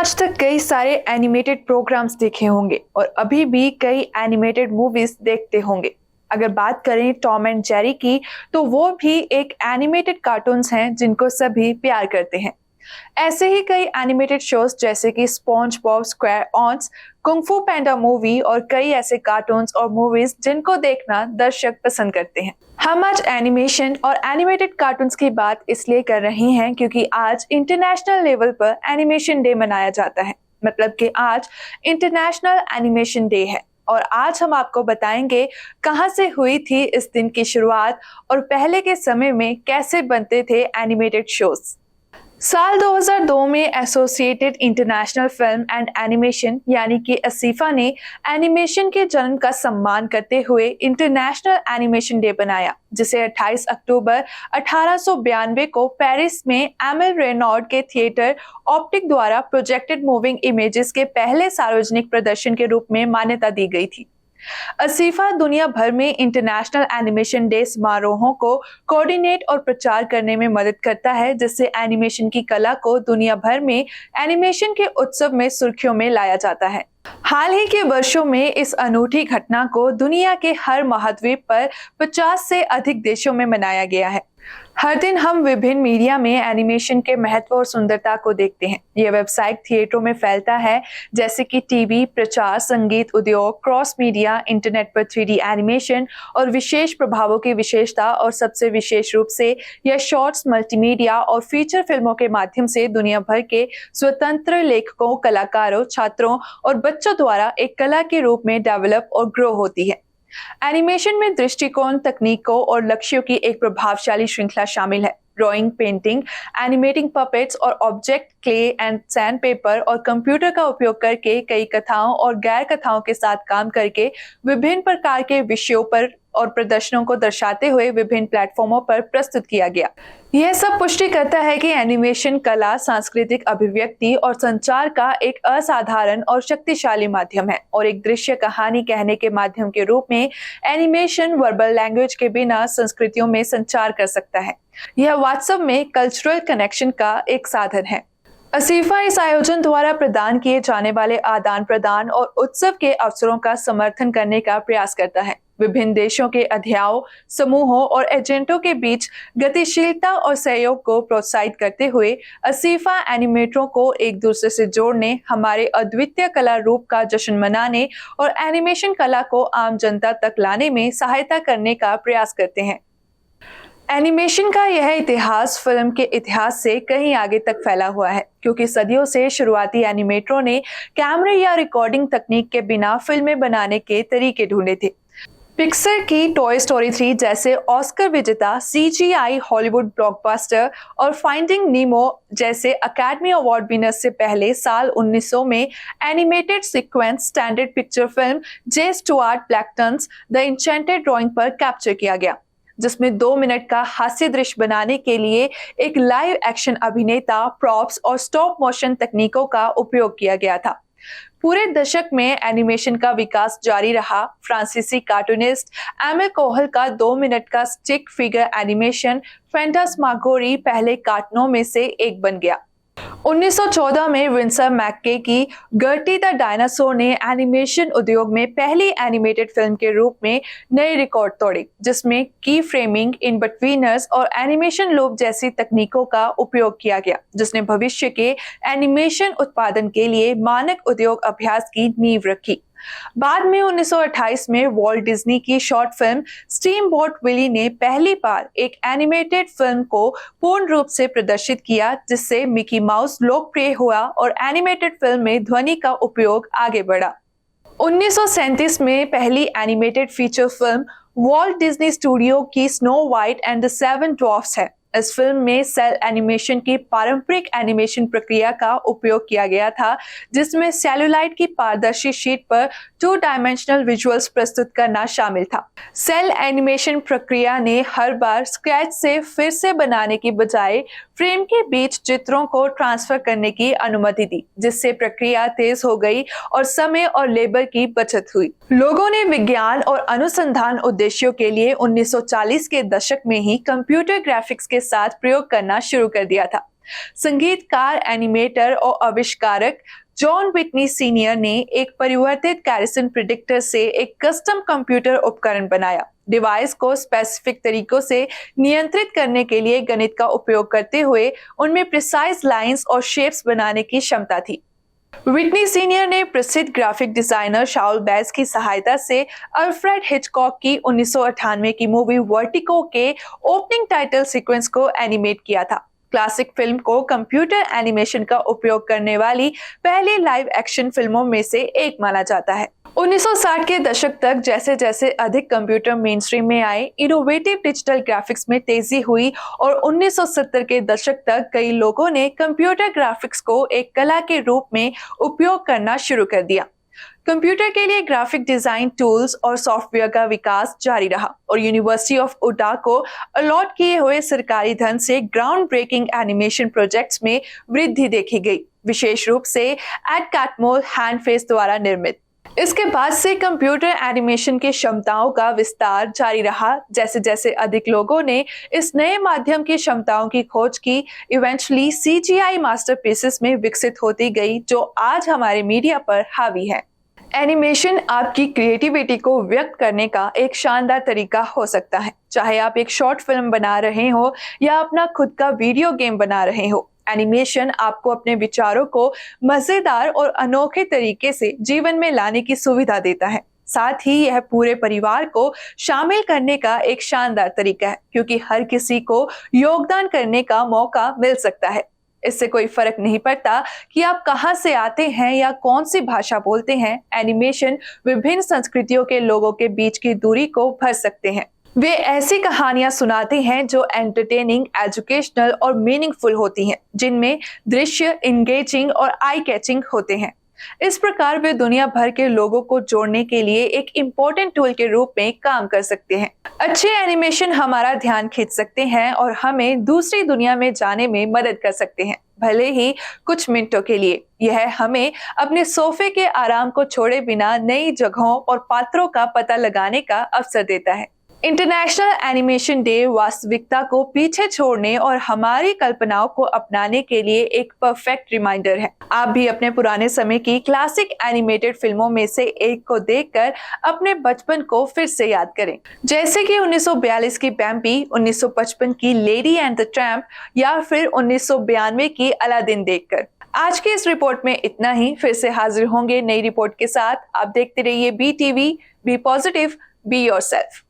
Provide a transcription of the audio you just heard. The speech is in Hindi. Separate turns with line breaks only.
आज तक कई सारे एनिमेटेड प्रोग्राम्स देखे होंगे और अभी भी कई एनिमेटेड मूवीज देखते होंगे। अगर बात करें टॉम एंड जेरी की, तो वो भी एक एनिमेटेड कार्टून्स हैं जिनको सभी प्यार करते हैं। ऐसे ही कई एनिमेटेड शोज जैसे कि स्पॉन्ज बॉब स्क्वेयरऑन्स, कुंग फू पैंडा मूवी और कई ऐसे कार्टून्स और मूवीज जिनको देखना दर्शक पसंद करते हैं। हम आज एनिमेशन और एनिमेटेड कार्टून्स की बात इसलिए कर रहे हैं क्योंकि आज इंटरनेशनल लेवल पर एनिमेशन डे मनाया जाता है। मतलब कि आज इंटरनेशनल एनिमेशन डे है और आज हम आपको बताएंगे कहां से हुई थी इस दिन की शुरुआत और पहले के समय में कैसे बनते थे एनिमेटेड शोज। साल 2002 में associated international film and animation यानी कि असीफा ने एनिमेशन के जन्म का सम्मान करते हुए इंटरनेशनल एनिमेशन डे बनाया, जिसे 28 अक्टूबर 1892 को पेरिस में एमिल रेनॉल्ड के थिएटर ऑप्टिक द्वारा प्रोजेक्टेड मूविंग इमेजेस के पहले सार्वजनिक प्रदर्शन के रूप में मान्यता दी गई थी। असीफा दुनिया भर में इंटरनेशनल एनिमेशन डे समारोहों को कोऑर्डिनेट और प्रचार करने में मदद करता है, जिससे एनिमेशन की कला को दुनिया भर में एनिमेशन के उत्सव में सुर्खियों में लाया जाता है। हाल ही के वर्षों में इस अनूठी घटना को दुनिया के हर महाद्वीप पर 50 से अधिक देशों में मनाया गया है। हर दिन हम विभिन्न मीडिया में एनिमेशन के महत्व और सुंदरता को देखते हैं। यह वेबसाइट थिएटरों में फैलता है, जैसे कि टीवी, प्रचार, संगीत उद्योग, क्रॉस मीडिया, इंटरनेट पर 3D एनिमेशन और विशेष प्रभावों की विशेषता, और सबसे विशेष रूप से यह शॉर्ट्स, मल्टीमीडिया और फीचर फिल्मों के माध्यम से दुनिया भर के स्वतंत्र लेखकों, कलाकारों, छात्रों और बच्चों द्वारा एक कला के रूप में डेवलप और ग्रो होती है। एनिमेशन में दृष्टिकोण, तकनीकों और लक्ष्यों की एक प्रभावशाली श्रृंखला शामिल है। ड्राइंग, पेंटिंग, एनिमेटिंग पपेट्स और object, clay and sand paper और कंप्यूटर का उपयोग करके कई कथाओं और गैर कथाओं के साथ काम करके विभिन्न प्रकार के विषयों पर और प्रदर्शनों को दर्शाते हुए विभिन्न प्लेटफॉर्मों पर प्रस्तुत किया गया। यह सब पुष्टि करता है कि एनिमेशन कला, सांस्कृतिक अभिव्यक्ति और संचार का एक असाधारण और शक्तिशाली माध्यम है और एक दृश्य कहानी कहने के माध्यम के रूप में एनिमेशन वर्बल लैंग्वेज के बिना संस्कृतियों में संचार कर सकता है। यह वास्तव में कल्चरल कनेक्शन का एक साधन है। असीफा इस आयोजन द्वारा प्रदान किए जाने वाले आदान प्रदान और उत्सव के अवसरों का समर्थन करने का प्रयास करता है। विभिन्न देशों के अध्ययों, समूहों और एजेंटों के बीच गतिशीलता और सहयोग को प्रोत्साहित करते हुए असीफा एनिमेटरों को एक दूसरे से जोड़ने, हमारे अद्वितीय कला रूप का जश्न मनाने और एनिमेशन कला को आम जनता तक लाने में सहायता करने का प्रयास करते हैं। एनिमेशन का यह इतिहास फिल्म के इतिहास से कहीं आगे तक फैला हुआ है, क्योंकि सदियों से शुरुआती एनिमेटरों ने कैमरे या रिकॉर्डिंग तकनीक के बिना फिल्में बनाने के तरीके ढूंढे थे। पिक्सर की टॉय स्टोरी 3 जैसे ऑस्कर विजेता CGI हॉलीवुड ब्लॉकबस्टर और फाइंडिंग नीमो जैसे अकेडमी अवार्ड विनर से पहले साल 1900 में animated sequence standard picture film J Stuart Blackton's The Enchanted Drawing पर कैप्चर किया गया, जिसमें 2 मिनट का हास्य दृश्य बनाने के लिए एक लाइव एक्शन अभिनेता, प्रॉप्स और स्टॉप मोशन तकनीकों का उपयोग किया गया था। पूरे दशक में एनिमेशन का विकास जारी रहा। फ्रांसीसी कार्टूनिस्ट एमिल कोहल का 2 मिनट का स्टिक फिगर एनिमेशन फैंटास्मागोरी पहले कार्टूनों में से एक बन गया। 1914 में विंसर मैक्के की गर्टी द डायनासोर ने एनिमेशन उद्योग में पहली एनिमेटेड फिल्म के रूप में नए रिकॉर्ड तोड़े, जिसमें की फ्रेमिंग, इन बिटवीनर्स और एनिमेशन लूप जैसी तकनीकों का उपयोग किया गया, जिसने भविष्य के एनिमेशन उत्पादन के लिए मानक उद्योग अभ्यास की नींव रखी। बाद में 1928 में वॉल्ट डिज्नी की शॉर्ट फिल्म स्टीमबोट विली ने पहली बार एक एनिमेटेड फिल्म को पूर्ण रूप से प्रदर्शित किया, जिससे मिकी माउस लोकप्रिय हुआ और एनिमेटेड फिल्म में ध्वनि का उपयोग आगे बढ़ा। 1937 में पहली animated feature film Walt Disney studio की Snow White and the 7 dwarfs है। इस फिल्म में सेल एनिमेशन की पारंपरिक एनिमेशन प्रक्रिया का उपयोग किया गया था, जिसमें सेलुलाइड की पारदर्शी शीट पर 2 डायमेंशनल विजुअल्स प्रस्तुत करना शामिल था। सेल एनिमेशन प्रक्रिया ने हर बार स्क्रैच से फिर से बनाने की बजाय फ्रेम के बीच चित्रों को ट्रांसफर करने की अनुमति दी, जिससे प्रक्रिया तेज हो गई और समय और लेबर की बचत हुई। लोगों ने विज्ञान और अनुसंधान उद्देश्यों के लिए 1940 के दशक में ही कंप्यूटर ग्राफिक्स के साथ प्रयोग करना शुरू कर दिया था। संगीतकार, एनिमेटर और आविष्कारक जॉन व्हिटनी सीनियर ने एक परिवर्तित गैरिसन प्रिडिक्टर से एक कस्टम कंप्यूटर उपकरण बनाया। डिवाइस को स्पेसिफिक तरीकों से नियंत्रित करने के लिए गणित का उपयोग करते हुए उनमें प्रिसाइज लाइंस और शेप्स बनाने की क्षमता थी। व्हिटनी सीनियर ने प्रसिद्ध ग्राफिक डिजाइनर शाउल बैज की सहायता से अल्फ्रेड हिचकॉक की 1998 की मूवी वर्टिगो के ओपनिंग टाइटल सीक्वेंस को एनिमेट किया था। क्लासिक फिल्म को कंप्यूटर एनिमेशन का उपयोग करने वाली पहली लाइव एक्शन फिल्मों में से एक माना जाता है। 1960 के दशक तक जैसे जैसे अधिक कंप्यूटर मेनस्ट्रीम में आए, इनोवेटिव डिजिटल ग्राफिक्स में तेजी हुई और 1970 के दशक तक कई लोगों ने कंप्यूटर ग्राफिक्स को एक कला के रूप में उपयोग करना शुरू कर दिया। कंप्यूटर के लिए ग्राफिक डिजाइन टूल्स और सॉफ्टवेयर का विकास जारी रहा और यूनिवर्सिटी ऑफ उटा को अलॉट किए हुए सरकारी धन से ग्राउंड ब्रेकिंग एनिमेशन प्रोजेक्ट्स में वृद्धि देखी गई, विशेष रूप से एड कैटमुल हैंडफेस द्वारा निर्मित। इसके बाद से कंप्यूटर एनिमेशन की क्षमताओं का विस्तार जारी रहा। जैसे जैसे अधिक लोगों ने इस नए माध्यम की क्षमताओं की खोज की, इवेंचुअली सीजीआई मास्टरपीसेस में विकसित होती गई, जो आज हमारे मीडिया पर हावी है। एनिमेशन आपकी क्रिएटिविटी को व्यक्त करने का एक शानदार तरीका हो सकता है। चाहे आप एक शॉर्ट फिल्म बना रहे हो या अपना खुद का वीडियो गेम बना रहे हो, एनिमेशन आपको अपने विचारों को मजेदार और अनोखे तरीके से जीवन में लाने की सुविधा देता है। साथ ही यह पूरे परिवार को शामिल करने का एक शानदार तरीका है, क्योंकि हर किसी को योगदान करने का मौका मिल सकता है। इससे कोई फर्क नहीं पड़ता कि आप कहां से आते हैं या कौन सी भाषा बोलते हैं। एनिमेशन विभिन्न संस्कृतियों के लोगों के बीच की दूरी को भर सकते हैं। वे ऐसी कहानियां सुनाते हैं जो एंटरटेनिंग, एजुकेशनल और मीनिंगफुल होती हैं, जिनमें दृश्य इंगेजिंग और आई कैचिंग होते हैं। इस प्रकार वे दुनिया भर के लोगों को जोड़ने के लिए एक इम्पोर्टेंट टूल के रूप में काम कर सकते हैं। अच्छे एनिमेशन हमारा ध्यान खींच सकते हैं और हमें दूसरी दुनिया में जाने में मदद कर सकते हैं, भले ही कुछ मिनटों के लिए। यह हमें अपने सोफे के आराम को छोड़े बिना नई जगहों और पात्रों का पता लगाने का अवसर देता है। इंटरनेशनल एनिमेशन डे वास्तविकता को पीछे छोड़ने और हमारी कल्पनाओं को अपनाने के लिए एक परफेक्ट रिमाइंडर है। आप भी अपने पुराने समय की क्लासिक एनिमेटेड फिल्मों में से एक को देखकर अपने बचपन को फिर से याद करें, जैसे कि 1942 की बैम्बी, 1955 की लेडी एंड द ट्रैम्प या फिर 1992 की अलादीन देखकर। आज की इस रिपोर्ट में इतना ही। फिर से हाजिर होंगे नई रिपोर्ट के साथ। आप देखते रहिए BTV, be positive, be yourself.